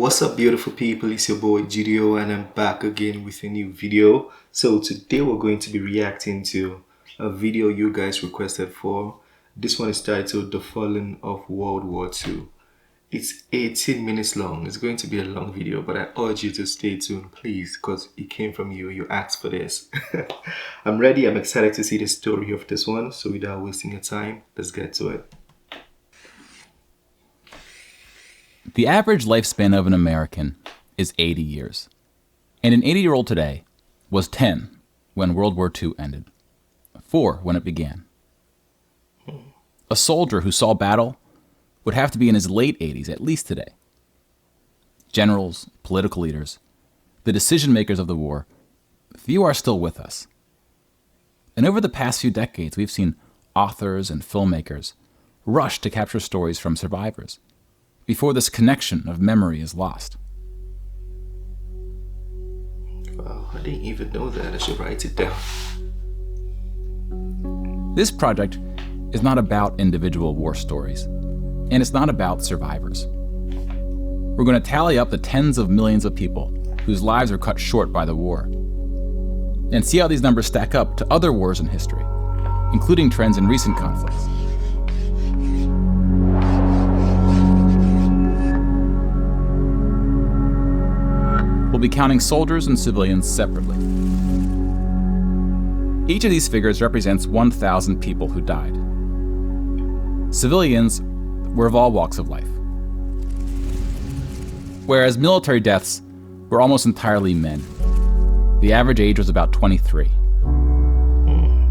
What's up, beautiful people? It's your boy Judeo and I'm back again with a new video. So today we're going to be reacting to a video you guys requested for. This one is titled The Falling of World War II. It's 18 minutes long. It's going to be a long video, but I urge you to stay tuned, please, because it came from you. You asked for this. I'm ready. I'm excited to see the story of this one. So without wasting your time, let's get to it. The average lifespan of an American is 80 years. And an 80-year-old today was 10 when World War II ended, 4 when it began. A soldier who saw battle would have to be in his late 80s at least today. Generals, political leaders, the decision makers of the war, few are still with us. And over the past few decades, we've seen authors and filmmakers rush to capture stories from survivors before this connection of memory is lost. Wow, I didn't even know that. I should write it down. This project is not about individual war stories, and it's not about survivors. We're going to tally up the tens of millions of people whose lives were cut short by the war, and see how these numbers stack up to other wars in history, including trends in recent conflicts. We'll be counting soldiers and civilians separately. Each of these figures represents 1,000 people who died. Civilians were of all walks of life, whereas military deaths were almost entirely men. The average age was about 23.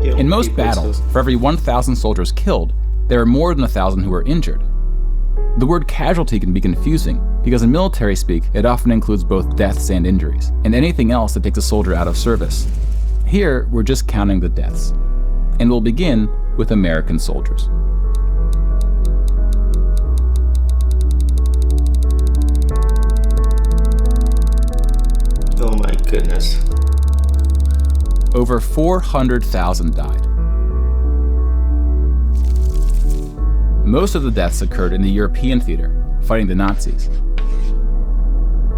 In most battles, for every 1,000 soldiers killed, there are more than 1,000 who are injured. The word casualty can be confusing because in military speak, it often includes both deaths and injuries, and anything else that takes a soldier out of service. Here, we're just counting the deaths, and we'll begin with American soldiers. Oh my goodness. Over 400,000 died. Most of the deaths occurred in the European theater, fighting the Nazis.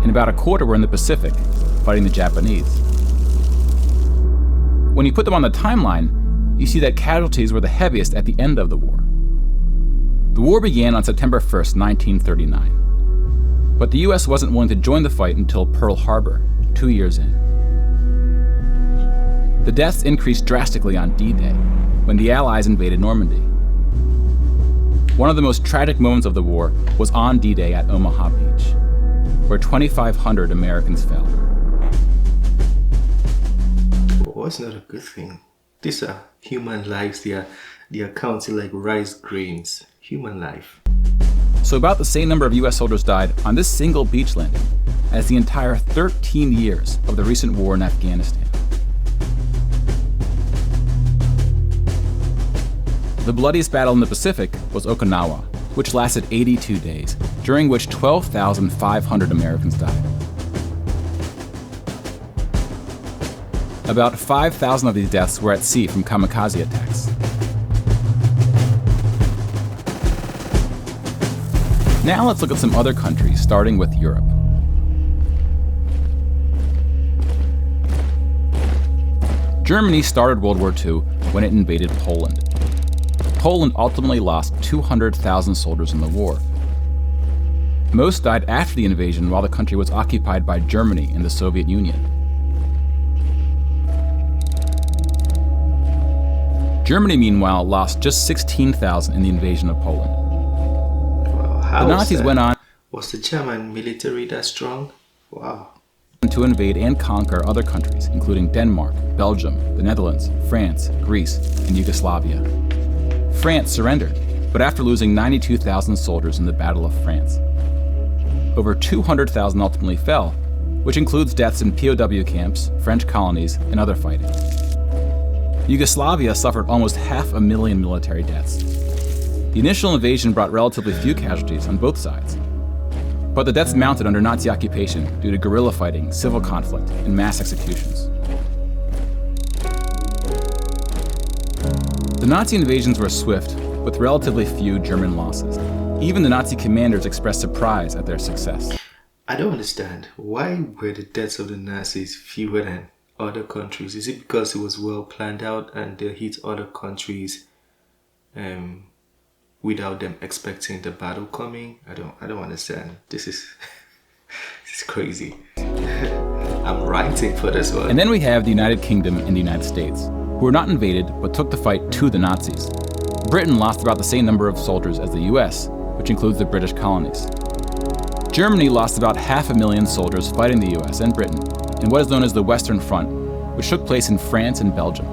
And about a quarter were in the Pacific, fighting the Japanese. When you put them on the timeline, you see that casualties were the heaviest at the end of the war. The war began on September 1st, 1939. But the US wasn't willing to join the fight until Pearl Harbor, 2 years in. The deaths increased drastically on D-Day, when the Allies invaded Normandy. One of the most tragic moments of the war was on D-Day at Omaha Beach, where 2,500 Americans fell. Oh, it's not a good thing. These are human lives. They are counted like rice grains. Human life. So about the same number of US soldiers died on this single beach landing as the entire 13 years of the recent war in Afghanistan. The bloodiest battle in the Pacific was Okinawa, which lasted 82 days, during which 12,500 Americans died. About 5,000 of these deaths were at sea from kamikaze attacks. Now let's look at some other countries, starting with Europe. Germany started World War II when it invaded Poland. Poland ultimately lost 200,000 soldiers in the war. Most died after the invasion while the country was occupied by Germany and the Soviet Union. Germany, meanwhile, lost just 16,000 in the invasion of Poland. Wow, the Nazis went on. Was the German military that strong? Wow. To invade and conquer other countries, including Denmark, Belgium, the Netherlands, France, Greece, and Yugoslavia. France surrendered, but after losing 92,000 soldiers in the Battle of France. Over 200,000 ultimately fell, which includes deaths in POW camps, French colonies, and other fighting. Yugoslavia suffered almost 500,000 military deaths. The initial invasion brought relatively few casualties on both sides, but the deaths mounted under Nazi occupation due to guerrilla fighting, civil conflict, and mass executions. The Nazi invasions were swift, with relatively few German losses. Even the Nazi commanders expressed surprise at their success. I don't understand. Why were the deaths of the Nazis fewer than other countries? Is it because it was well planned out and they hit other countries without them expecting the battle coming? I don't understand. This is this is crazy. I'm writing for this one. And then we have the United Kingdom and the United States, who were not invaded but took the fight to the Nazis. Britain lost about the same number of soldiers as the US, which includes the British colonies. Germany lost about 500,000 soldiers fighting the US and Britain in what is known as the Western Front, which took place in France and Belgium.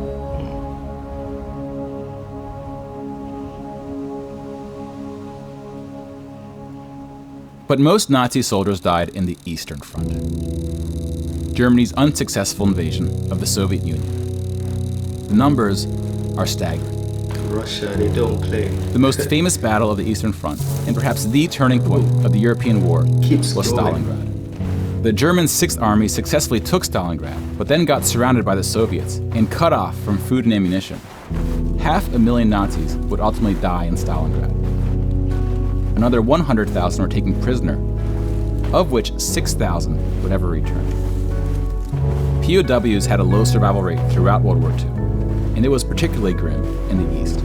But most Nazi soldiers died in the Eastern Front, Germany's unsuccessful invasion of the Soviet Union. The numbers are staggering. Russia, they don't play. The most famous battle of the Eastern Front, and perhaps the turning point of the European war, was Stalingrad. The German 6th Army successfully took Stalingrad, but then got surrounded by the Soviets and cut off from food and ammunition. 500,000 Nazis would ultimately die in Stalingrad. Another 100,000 were taken prisoner, of which 6,000 would ever return. POWs had a low survival rate throughout World War II, and it was particularly grim in the East.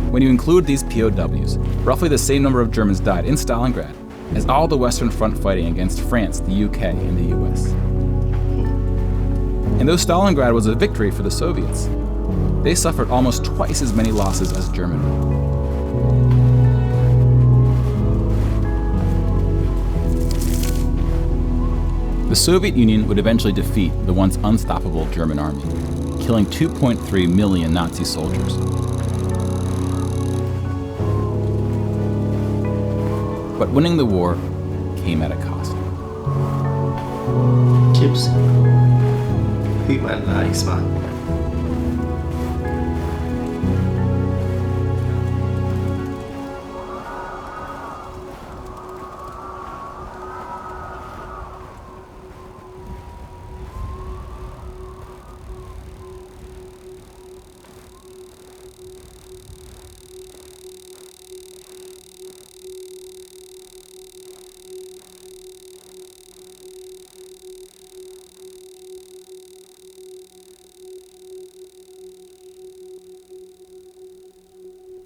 When you include these POWs, roughly the same number of Germans died in Stalingrad as all the Western Front fighting against France, the UK, and the US. And though Stalingrad was a victory for the Soviets, they suffered almost twice as many losses as Germany. The Soviet Union would eventually defeat the once unstoppable German army, killing 2.3 million Nazi soldiers. But winning the war came at a cost. Chips. Human lives, man.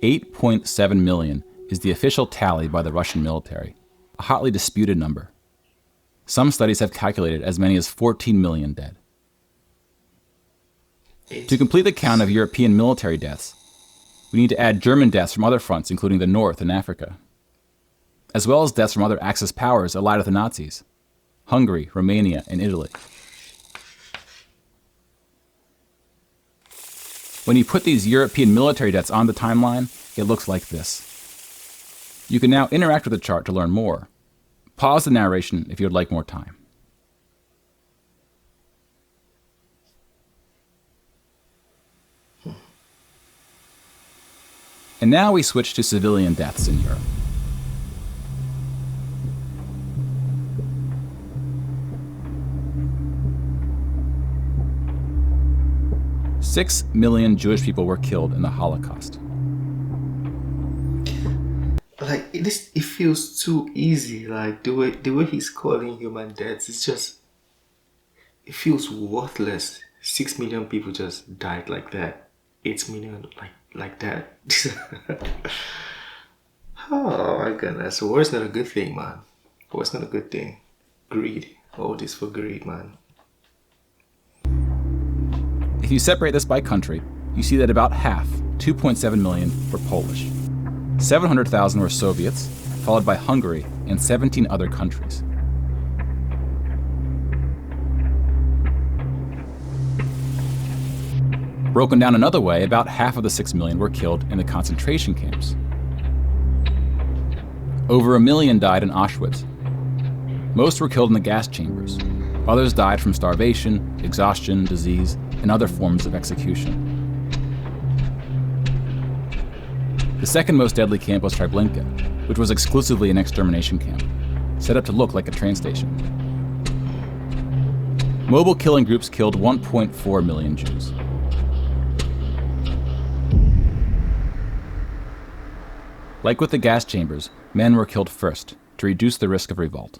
$8.7 million is the official tally by the Russian military, a hotly disputed number. Some studies have calculated as many as 14 million dead. To complete the count of European military deaths, we need to add German deaths from other fronts, including the North and Africa, as well as deaths from other Axis powers allied with the Nazis: Hungary, Romania, and Italy. When you put these European military deaths on the timeline, it looks like this. You can now interact with the chart to learn more. Pause the narration if you would like more time. And now we switch to civilian deaths in Europe. Six million Jewish people were killed in the Holocaust. Like it feels too easy. Like the way he's calling human deaths, it feels worthless. 6 million people just died like that. 8 million like that. Oh my goodness. War's not a good thing, man. War's not a good thing. Greed. All this for greed, man. If you separate this by country, you see that about half, 2.7 million, were Polish. 700,000 were Soviets, followed by Hungary and 17 other countries. Broken down another way, about half of the 6 million were killed in the concentration camps. Over 1 million died in Auschwitz. Most were killed in the gas chambers. Others died from starvation, exhaustion, disease, and other forms of execution. The second most deadly camp was Treblinka, which was exclusively an extermination camp, set up to look like a train station. Mobile killing groups killed 1.4 million Jews. Like with the gas chambers, men were killed first to reduce the risk of revolt.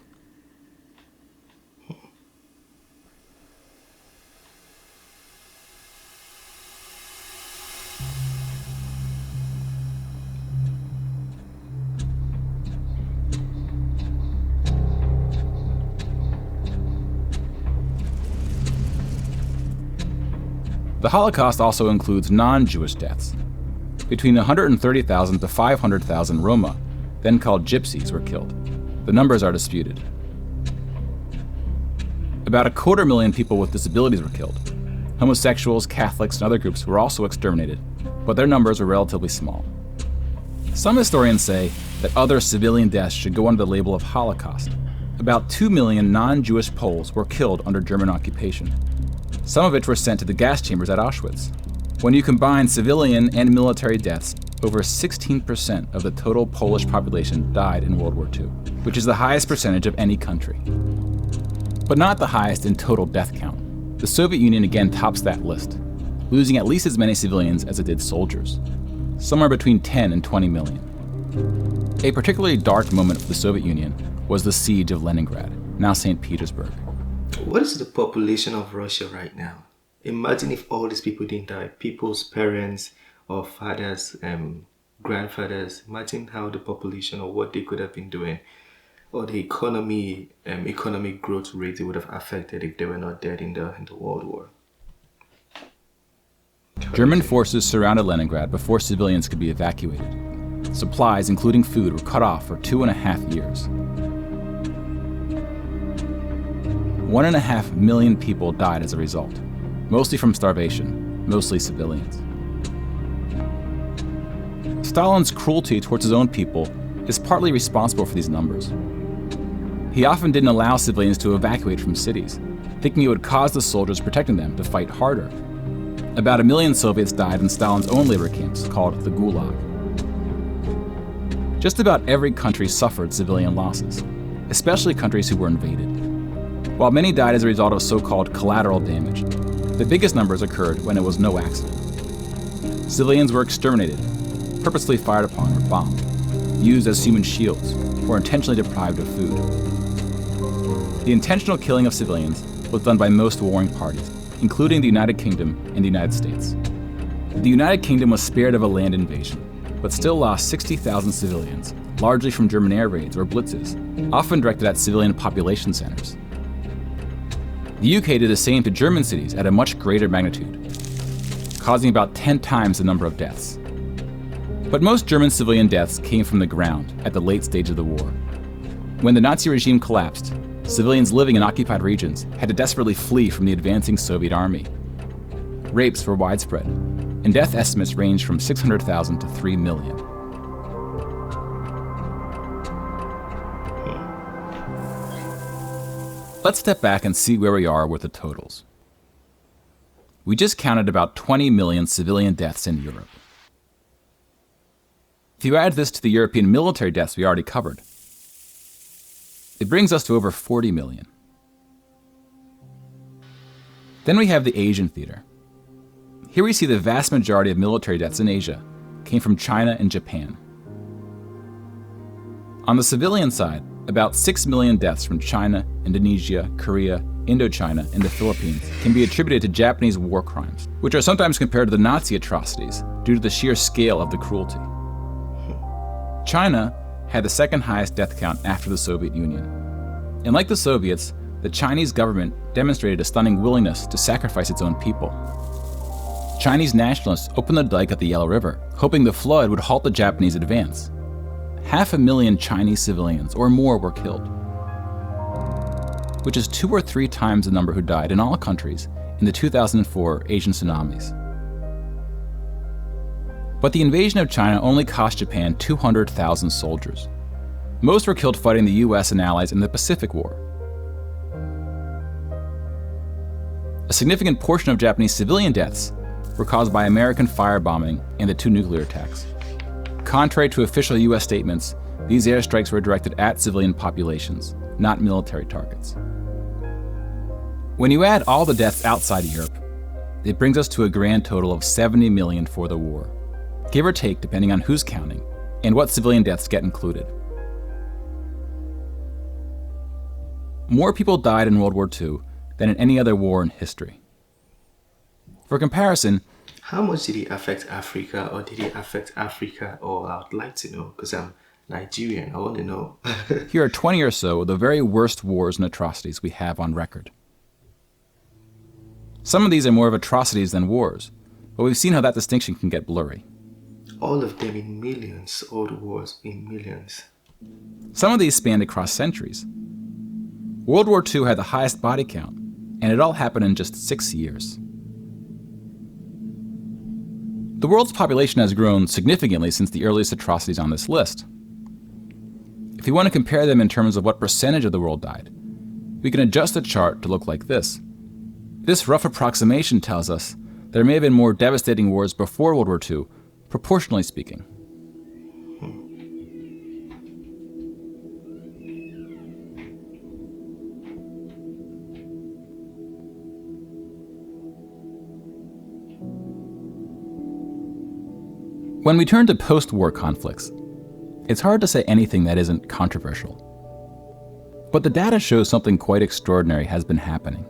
The Holocaust also includes non-Jewish deaths. Between 130,000 to 500,000 Roma, then called Gypsies, were killed. The numbers are disputed. About 250,000 people with disabilities were killed. Homosexuals, Catholics, and other groups were also exterminated, but their numbers were relatively small. Some historians say that other civilian deaths should go under the label of Holocaust. About 2 million non-Jewish Poles were killed under German occupation, some of which were sent to the gas chambers at Auschwitz. When you combine civilian and military deaths, over 16% of the total Polish population died in World War II, which is the highest percentage of any country. But not the highest in total death count. The Soviet Union again tops that list, losing at least as many civilians as it did soldiers, somewhere between 10 and 20 million. A particularly dark moment for the Soviet Union was the siege of Leningrad, now St. Petersburg. What is the population of Russia right now? Imagine if all these people didn't die, people's parents or fathers, grandfathers. Imagine how the population or what they could have been doing, or the economic growth rate it would have affected if they were not dead in the World War. German forces surrounded Leningrad before civilians could be evacuated. Supplies, including food, were cut off for 2.5 years. 1.5 million people died as a result, mostly from starvation, mostly civilians. Stalin's cruelty towards his own people is partly responsible for these numbers. He often didn't allow civilians to evacuate from cities, thinking it would cause the soldiers protecting them to fight harder. About 1 million Soviets died in Stalin's own labor camps, called the Gulag. Just about every country suffered civilian losses, especially countries who were invaded. While many died as a result of so-called collateral damage, the biggest numbers occurred when it was no accident. Civilians were exterminated, purposely fired upon or bombed, used as human shields, or intentionally deprived of food. The intentional killing of civilians was done by most warring parties, including the United Kingdom and the United States. The United Kingdom was spared of a land invasion, but still lost 60,000 civilians, largely from German air raids or blitzes, often directed at civilian population centers. The UK did the same to German cities at a much greater magnitude, causing about 10 times the number of deaths. But most German civilian deaths came from the ground at the late stage of the war. When the Nazi regime collapsed, civilians living in occupied regions had to desperately flee from the advancing Soviet army. Rapes were widespread, and death estimates ranged from 600,000 to 3 million. Let's step back and see where we are with the totals. We just counted about 20 million civilian deaths in Europe. If you add this to the European military deaths we already covered, it brings us to over 40 million. Then we have the Asian theater. Here we see the vast majority of military deaths in Asia came from China and Japan. On the civilian side, about 6 million deaths from China, Indonesia, Korea, Indochina, and the Philippines can be attributed to Japanese war crimes, which are sometimes compared to the Nazi atrocities due to the sheer scale of the cruelty. China had the second highest death count after the Soviet Union. And like the Soviets, the Chinese government demonstrated a stunning willingness to sacrifice its own people. Chinese nationalists opened the dike at the Yellow River, hoping the flood would halt the Japanese advance. 500,000 Chinese civilians or more were killed, which is 2 or 3 times the number who died in all countries in the 2004 Asian tsunamis. But the invasion of China only cost Japan 200,000 soldiers. Most were killed fighting the US and allies in the Pacific War. A significant portion of Japanese civilian deaths were caused by American firebombing and the 2 nuclear attacks. Contrary to official US statements, these airstrikes were directed at civilian populations, not military targets. When you add all the deaths outside Europe, it brings us to a grand total of 70 million for the war, give or take depending on who's counting and what civilian deaths get included. More people died in World War II than in any other war in history. For comparison, how much did it affect Africa, or did it affect Africa all? I'd like to know, because I'm Nigerian. I want to know. Here are 20 or so of the very worst wars and atrocities we have on record. Some of these are more of atrocities than wars, but we've seen how that distinction can get blurry. All of them in millions, all the wars in millions. Some of these spanned across centuries. World War II had the highest body count, and it all happened in just 6 years. The world's population has grown significantly since the earliest atrocities on this list. If you want to compare them in terms of what percentage of the world died, we can adjust the chart to look like this. This rough approximation tells us that there may have been more devastating wars before World War II, proportionally speaking. When we turn to post-war conflicts, it's hard to say anything that isn't controversial. But the data shows something quite extraordinary has been happening.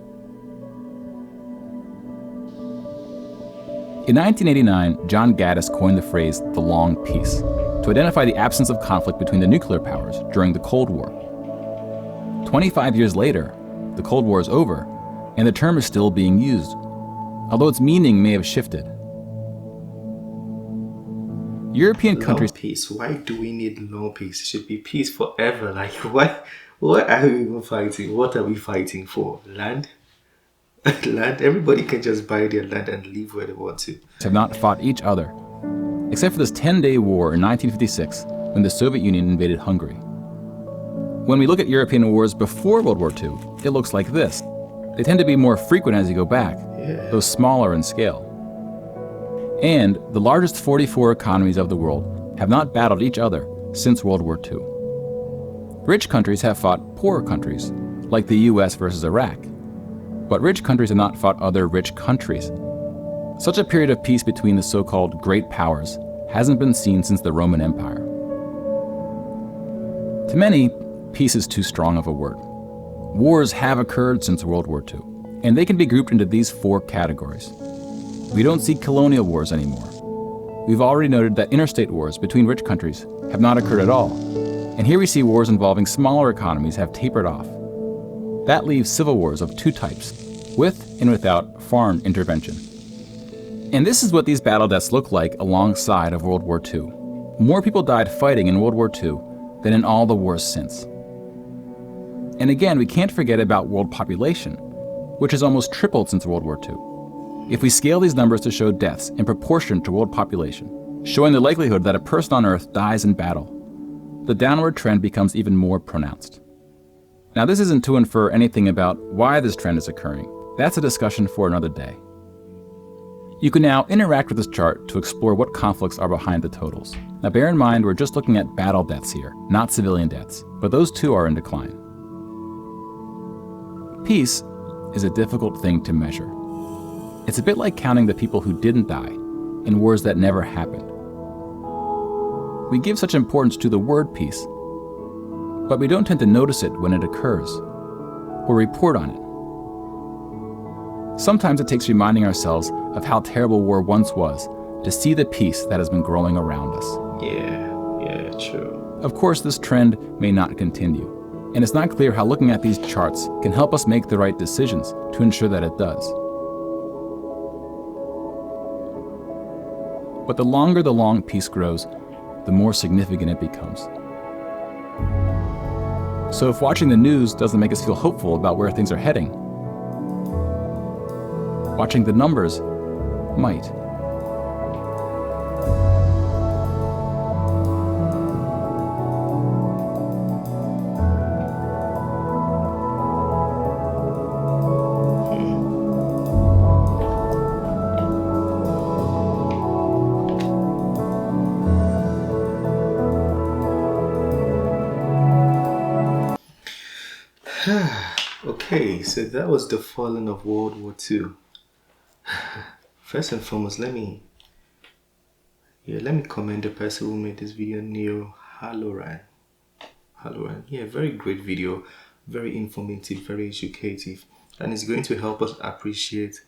In 1989, John Gaddis coined the phrase "the long peace" to identify the absence of conflict between the nuclear powers during the Cold War. 25 years later, the Cold War is over, and the term is still being used, although its meaning may have shifted. European countries... Long peace. Why do we need long peace? It should be peace forever. Like, what are we even fighting? What are we fighting for? Land? Land? Everybody can just buy their land and live where they want to. Have not fought each other, except for this 10-day war in 1956 when the Soviet Union invaded Hungary. When we look at European wars before World War II, it looks like this. They tend to be more frequent as you go back, though smaller in scale. And the largest 44 economies of the world have not battled each other since World War II. Rich countries have fought poorer countries, like the US versus Iraq. But rich countries have not fought other rich countries. Such a period of peace between the so-called great powers hasn't been seen since the Roman Empire. To many, peace is too strong of a word. Wars have occurred since World War II, and they can be grouped into these 4 categories. We don't see colonial wars anymore. We've already noted that interstate wars between rich countries have not occurred at all, and here we see wars involving smaller economies have tapered off. That leaves civil wars of 2 types, with and without foreign intervention. And this is what these battle deaths look like alongside of World War II. More people died fighting in World War II than in all the wars since. And again, we can't forget about world population, which has almost tripled since World War II. If we scale these numbers to show deaths in proportion to world population, showing the likelihood that a person on Earth dies in battle, the downward trend becomes even more pronounced. Now, this isn't to infer anything about why this trend is occurring. That's a discussion for another day. You can now interact with this chart to explore what conflicts are behind the totals. Now, bear in mind, we're just looking at battle deaths here, not civilian deaths, but those too are in decline. Peace is a difficult thing to measure. It's a bit like counting the people who didn't die in wars that never happened. We give such importance to the word peace, but we don't tend to notice it when it occurs, or report on it. Sometimes it takes reminding ourselves of how terrible war once was to see the peace that has been growing around us. Yeah, true. Of course, this trend may not continue, and it's not clear how looking at these charts can help us make the right decisions to ensure that it does. But the longer the long peace grows, the more significant it becomes. So if watching the news doesn't make us feel hopeful about where things are heading, watching the numbers might. Okay, so that was the falling of World War II. First and foremost, let me commend the person who made this video, Neil Halloran. Yeah, very great video, very informative, very educative, and it's going to help us appreciate,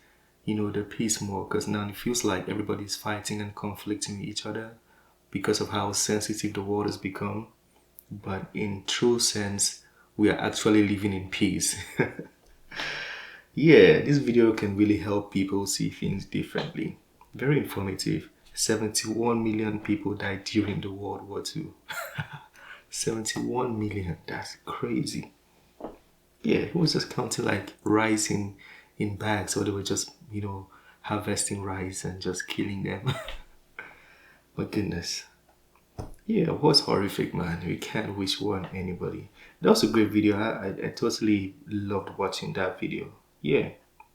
the peace more, because now it feels like everybody's fighting and conflicting with each other because of how sensitive the world has become. But in true sense, we are actually living in peace. Yeah, this video can really help people see things differently. Very informative. 71 million people died during the World War II. 71 million, that's crazy. Yeah, it was just counting like rice in bags, or they were just, harvesting rice and just killing them. My goodness. Yeah, it was horrific, man. We can't wish war on anybody. That was a great video. I totally loved watching that video. Yeah,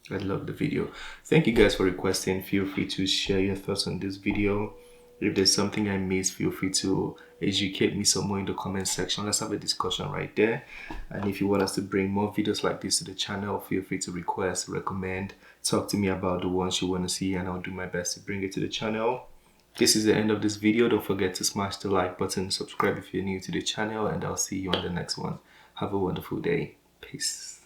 I loved the video. Thank you guys for requesting. Feel free to share your thoughts on this video. If there's something I missed, feel free to educate me some more in the comment section. Let's have a discussion right there. And if you want us to bring more videos like this to the channel, feel free to request, recommend, talk to me about the ones you want to see, and I'll do my best to bring it to the channel. This is the end of this video. Don't forget to smash the like button, subscribe if you're new to the channel, and I'll see you on the next one. Have a wonderful day. Peace.